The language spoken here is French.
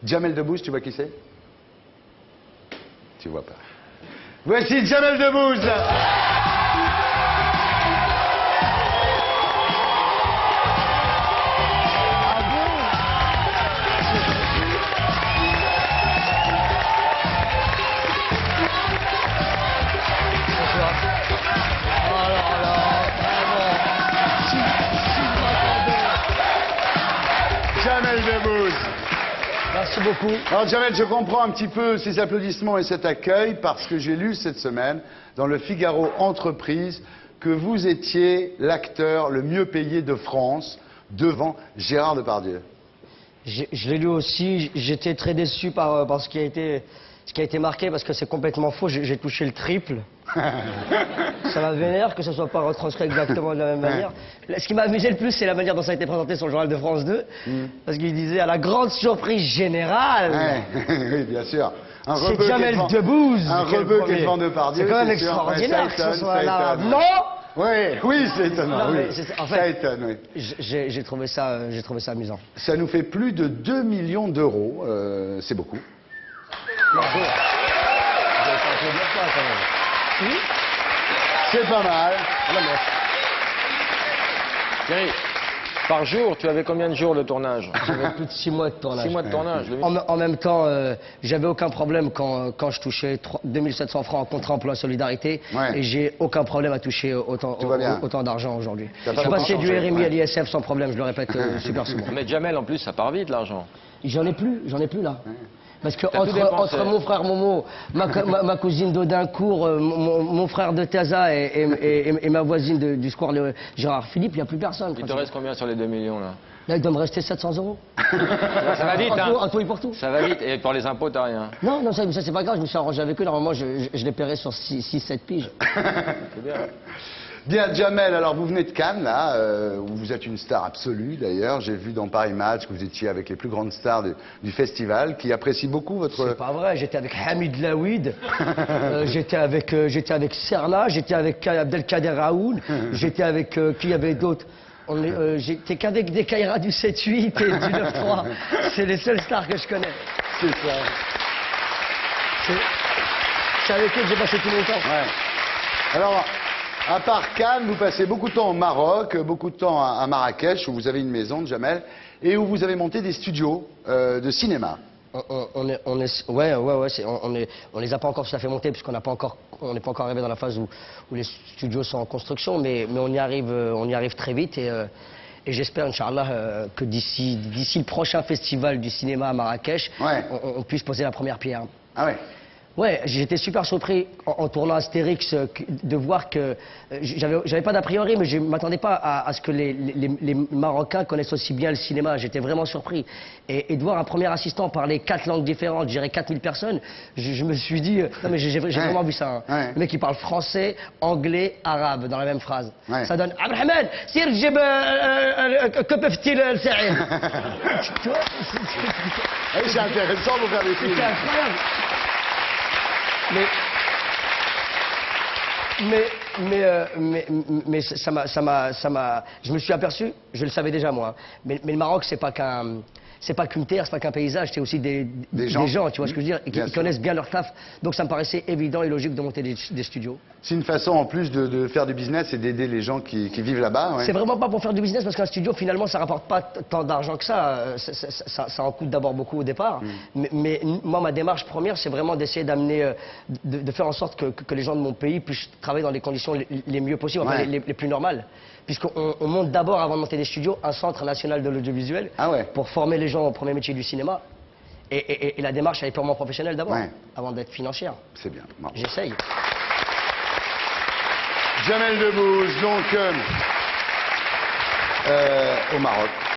Jamel Debbouze, tu vois qui c'est? Tu vois pas. Voici Jamel Debbouze. Jamel Debbouze. Merci beaucoup. Alors Jamel, je comprends un petit peu ces applaudissements et cet accueil parce que j'ai lu cette semaine dans le Figaro Entreprise que vous étiez l'acteur le mieux payé de France devant Gérard Depardieu. Je l'ai lu aussi, j'étais très déçu par ce qui a été marqué parce que c'est complètement faux, j'ai touché le triple. Ça m'a vénère que ce soit pas retranscrit exactement de la même manière. Ce qui m'a amusé le plus, c'est la manière dont ça a été présenté sur le journal de France 2. Parce qu'il disait, à la grande surprise générale... Oui, bien sûr. C'est Jamel Debbouze. Un rebeu qui est devant Depardieu. C'est quand même extraordinaire que ce soit là. Non. Oui, c'est étonnant. Non, oui. En fait, ça étonne, oui. J'ai trouvé ça amusant. Ça nous fait plus de 2 millions d'euros. C'est beaucoup. Bravo. Je vais pas applaudir ça, quand même. Oui. C'est pas mal. Thierry, par jour, tu avais combien de jours de tournage? J'avais plus de 6 mois de tournage. 6 mois de tournage. En même temps, j'avais aucun problème quand je touchais 2700 francs en contrat emploi solidarité. Ouais. Et j'ai aucun problème à toucher autant d'argent aujourd'hui. Je suis passé du RMI à l'ISF sans problème, je le répète super souvent. Mais Jamel, en plus, ça part vite, l'argent. J'en ai plus là. Parce que tout dépensé. entre mon frère Momo, ma cousine d'Audincourt, mon frère de Taza et ma voisine du square Gérard Philippe, il n'y a plus personne. Il te reste combien sur les 2 millions, là? Là, il doit me rester 700 €. Ça va vite, hein? En tout et pour tout. Ça va vite, et pour les impôts, t'as rien. Non, ça c'est pas grave, je me suis arrangé avec eux. Normalement, je les paierai sur 6-7 piges. C'est bien. Bien, Jamel, alors vous venez de Cannes, là, où vous êtes une star absolue d'ailleurs. J'ai vu dans Paris Match que vous étiez avec les plus grandes stars du festival, qui apprécient beaucoup votre... C'est pas vrai, j'étais avec Hamid Laouid, j'étais avec Serna, j'étais avec Abdelkader Raoul, j'étais avec qui y avait d'autres. J'étais qu'avec des Kaira du 7-8 et du 9-3. C'est les seules stars que je connais. C'est ça. C'est avec eux que j'ai passé tout mon temps. Ouais. Alors, à part Cannes, vous passez beaucoup de temps au Maroc, beaucoup de temps à Marrakech, où vous avez une maison, Jamel, et où vous avez monté des studios de cinéma. On les a pas encore tout à fait montés puisqu'on n'est pas encore arrivé dans la phase où les studios sont en construction, mais on y arrive très vite et j'espère, Inch'Allah, que d'ici le prochain festival du cinéma à Marrakech, on puisse poser la première pierre. Ah ouais. Ouais, j'étais super surpris en tournant Astérix de voir que j'avais pas d'a priori, mais je m'attendais pas à ce que les Marocains connaissent aussi bien le cinéma. J'étais vraiment surpris et de voir un premier assistant parler 4 langues différentes, gérer 4000 personnes, je me suis dit non mais j'ai vraiment vu ça. Hein. Le mec qui parle français, anglais, arabe dans la même phrase. Ça donne Abdelrahman, sir jib kopeftil al-sa'ir. Tu vois? C'est intéressant de faire des films. C'est incroyable. Mais ça m'a, je me suis aperçu, je le savais déjà moi, mais le Maroc c'est pas qu'une terre, c'est pas qu'un paysage, c'est aussi des gens, tu vois ce que je veux dire, et qui connaissent bien leur taf. Donc ça me paraissait évident et logique de monter des studios. C'est une façon en plus de faire du business et d'aider les gens qui vivent là-bas. C'est vraiment pas pour faire du business parce qu'un studio finalement ça rapporte pas tant d'argent que ça. Ça en coûte d'abord beaucoup au départ. Mais moi ma démarche première c'est vraiment d'essayer d'amener, de faire en sorte que les gens de mon pays puissent travailler dans les conditions les mieux possibles, enfin, les plus normales. Puisqu'on monte d'abord, avant de monter des studios, un centre national de l'audiovisuel pour former les gens au premier métier du cinéma. Et la démarche, elle est purement professionnelle d'abord, avant d'être financière. C'est bien. J'essaye. Jamel Debbouze, donc, au Maroc.